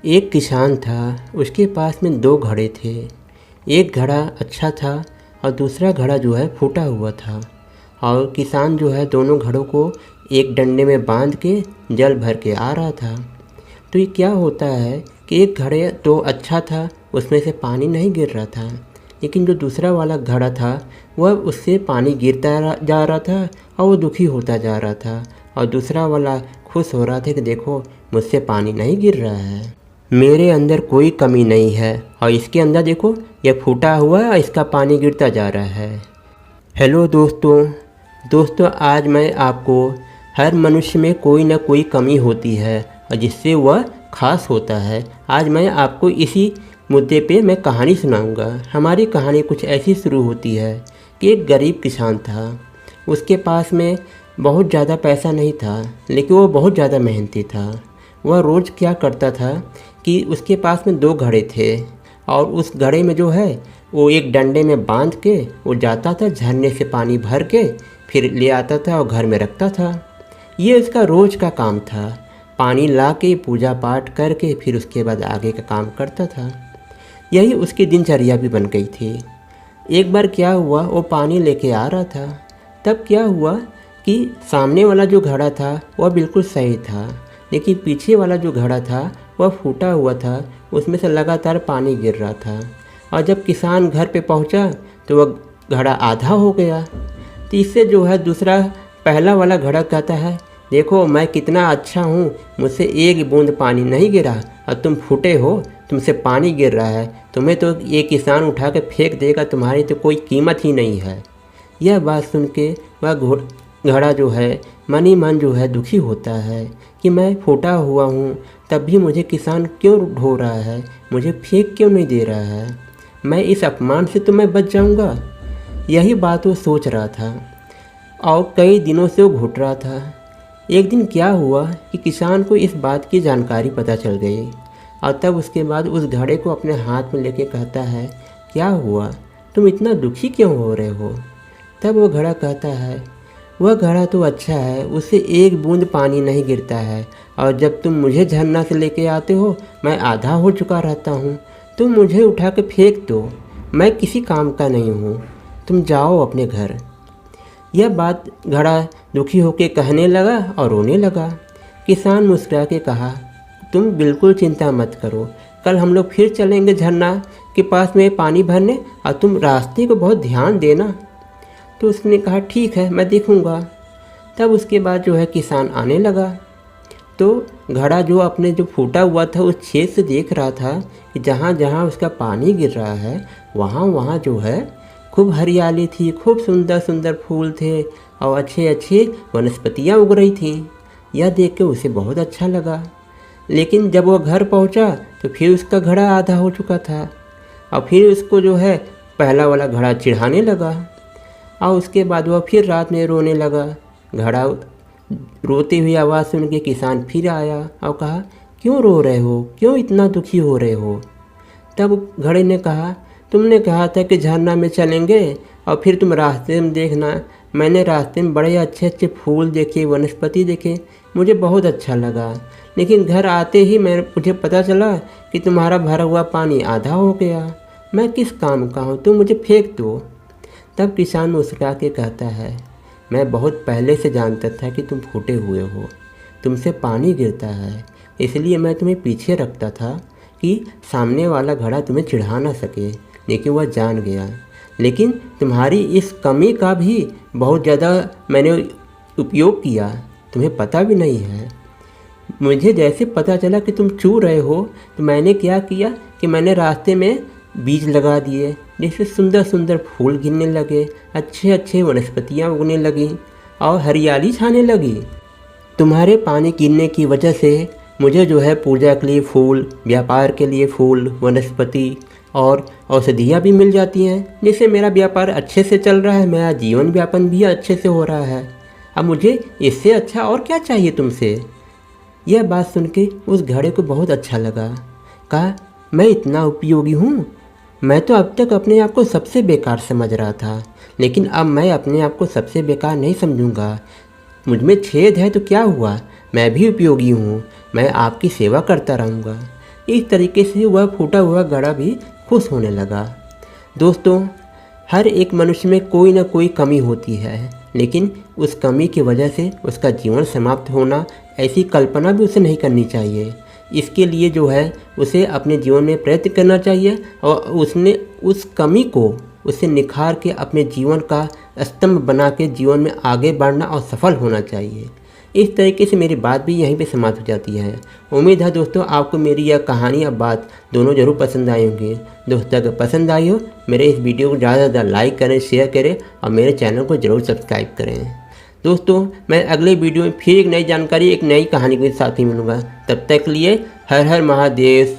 एक किसान था, उसके पास में 2 घड़े थे। एक घड़ा अच्छा था और दूसरा घड़ा जो है फूटा हुआ था। और किसान जो है दोनों घड़ों को एक डंडे में बांध के जल भर के आ रहा था। तो ये क्या होता है कि एक घड़े तो अच्छा था, उसमें से पानी नहीं गिर रहा था, लेकिन जो दूसरा वाला घड़ा था वह उससे पानी जा रहा था और वो दुखी होता जा रहा था। और दूसरा वाला खुश हो रहा था कि देखो मुझसे पानी नहीं गिर रहा है, मेरे अंदर कोई कमी नहीं है, और इसके अंदर देखो ये फूटा हुआ है और इसका पानी गिरता जा रहा है। हेलो दोस्तों आज मैं आपको हर मनुष्य में कोई ना कोई कमी होती है और जिससे वह खास होता है। आज मैं आपको इसी मुद्दे पे मैं कहानी सुनाऊंगा। हमारी कहानी कुछ ऐसी शुरू होती है कि एक गरीब किसान था। उसके पास में बहुत ज़्यादा पैसा नहीं था, लेकिन वो बहुत ज़्यादा मेहनती था। वह रोज़ क्या करता था कि उसके पास में 2 घड़े थे और उस घड़े में जो है वो एक डंडे में बांध के वो जाता था, झरने से पानी भर के फिर ले आता था और घर में रखता था। ये उसका रोज़ का काम था। पानी ला के पूजा पाठ करके फिर उसके बाद आगे का काम करता था। यही उसकी दिनचर्या भी बन गई थी। एक बार क्या हुआ, वो पानी लेके आ रहा था। तब क्या हुआ कि सामने वाला जो घड़ा था वह बिल्कुल सही था, लेकिन पीछे वाला जो घड़ा था वह फूटा हुआ था, उसमें से लगातार पानी गिर रहा था। और जब किसान घर पे पहुंचा तो वह घड़ा आधा हो गया। तो इससे जो है दूसरा पहला वाला घड़ा कहता है, देखो मैं कितना अच्छा हूँ, मुझसे एक बूंद पानी नहीं गिरा और तुम फूटे हो, तुमसे पानी गिर रहा है, तुम्हें तो ये किसान उठा के फेंक देगा, तुम्हारी तो कोई कीमत ही नहीं है। यह बात सुन के वह घड़ा जो है मन ही मन जो है दुखी होता है कि मैं फूटा हुआ हूँ, तब भी मुझे किसान क्यों ढो रहा है, मुझे फेंक क्यों नहीं दे रहा है, मैं इस अपमान से तो मैं बच जाऊँगा। यही बात वो सोच रहा था और कई दिनों से वो घुट रहा था। एक दिन क्या हुआ कि किसान को इस बात की जानकारी पता चल गई और तब उसके बाद उस घड़े को अपने हाथ में लेके कहता है, क्या हुआ, तुम इतना दुखी क्यों हो रहे हो। तब वो घड़ा कहता है, वह घड़ा तो अच्छा है, उससे एक बूंद पानी नहीं गिरता है, और जब तुम मुझे झरना से लेके आते हो मैं आधा हो चुका रहता हूँ, तुम मुझे उठा के फेंक दो, मैं किसी काम का नहीं हूँ, तुम जाओ अपने घर। यह बात घड़ा दुखी होकर कहने लगा और रोने लगा। किसान मुस्कुरा के कहा, तुम बिल्कुल चिंता मत करो, कल हम लोग फिर चलेंगे झरना के पास में पानी भरने, और तुम रास्ते को बहुत ध्यान देना। तो उसने कहा ठीक है, मैं देखूँगा। तब उसके बाद जो है किसान आने लगा तो घड़ा जो अपने जो फूटा हुआ था उस छेद से देख रहा था कि जहाँ जहाँ उसका पानी गिर रहा है वहाँ वहाँ जो है खूब हरियाली थी, खूब सुंदर सुंदर फूल थे और अच्छे अच्छे वनस्पतियाँ उग रही थीं। यह देख के उसे बहुत अच्छा लगा। लेकिन जब वह घर पहुँचा तो फिर उसका घड़ा आधा हो चुका था और फिर उसको जो है पहला वाला घड़ा चिढ़ाने लगा। और उसके बाद वह फिर रात में रोने लगा। घड़ा रोती हुई आवाज़ सुन के किसान फिर आया और कहा, क्यों रो रहे हो, क्यों इतना दुखी हो रहे हो। तब घड़े ने कहा, तुमने कहा था कि झरना में चलेंगे और फिर तुम रास्ते में देखना, मैंने रास्ते में बड़े अच्छे अच्छे फूल देखे, वनस्पति देखे, मुझे बहुत अच्छा लगा, लेकिन घर आते ही मुझे पता चला कि तुम्हारा भरा हुआ पानी आधा हो गया, मैं किस काम का हूँ, तुम मुझे फेंक दो। तब किसान मुस्कुरा के कहता है, मैं बहुत पहले से जानता था कि तुम फूटे हुए हो, तुमसे पानी गिरता है, इसलिए मैं तुम्हें पीछे रखता था कि सामने वाला घड़ा तुम्हें चिढ़ा ना सके, लेकिन वह जान गया। लेकिन तुम्हारी इस कमी का भी बहुत ज़्यादा मैंने उपयोग किया, तुम्हें पता भी नहीं है। मुझे जैसे पता चला कि तुम चू रहे हो तो मैंने क्या किया कि मैंने रास्ते में बीज लगा दिए, जिससे सुंदर सुंदर फूल गिरने लगे, अच्छे अच्छे वनस्पतियाँ उगने लगीं और हरियाली छाने लगी। तुम्हारे पानी गिरने की वजह से मुझे जो है पूजा के लिए फूल, व्यापार के लिए फूल, वनस्पति और औषधियाँ भी मिल जाती हैं, जिससे मेरा व्यापार अच्छे से चल रहा है, मेरा जीवन यापन भी अच्छे से हो रहा है। अब मुझे इससे अच्छा और क्या चाहिए तुमसे। यह बात सुन के उस घड़े को बहुत अच्छा लगा। कहा, मैं इतना उपयोगी हूँ, मैं तो अब तक अपने आप को सबसे बेकार समझ रहा था, लेकिन अब मैं अपने आप को सबसे बेकार नहीं समझूंगा। मुझ में छेद है तो क्या हुआ, मैं भी उपयोगी हूँ, मैं आपकी सेवा करता रहूँगा। इस तरीके से वह फूटा हुआ घड़ा भी खुश होने लगा। दोस्तों, हर एक मनुष्य में कोई ना कोई कमी होती है, लेकिन उस कमी की वजह से उसका जीवन समाप्त होना, ऐसी कल्पना भी उसे नहीं करनी चाहिए। इसके लिए जो है उसे अपने जीवन में प्रयत्न करना चाहिए और उसने उस कमी को उसे निखार के अपने जीवन का स्तंभ बना के जीवन में आगे बढ़ना और सफल होना चाहिए। इस तरीके से मेरी बात भी यहीं पे समाप्त हो जाती है। उम्मीद है दोस्तों आपको मेरी यह कहानी और बात दोनों ज़रूर पसंद आई होंगी। दोस्तों अगर पसंद आई हो मेरे इस वीडियो को ज़्यादा से ज़्यादा लाइक करें, शेयर करें और मेरे चैनल को ज़रूर सब्सक्राइब करें। दोस्तों मैं अगले वीडियो में फिर एक नई जानकारी, एक नई कहानी के साथ ही मिलूँगा। तब तक के लिए हर हर महादेव।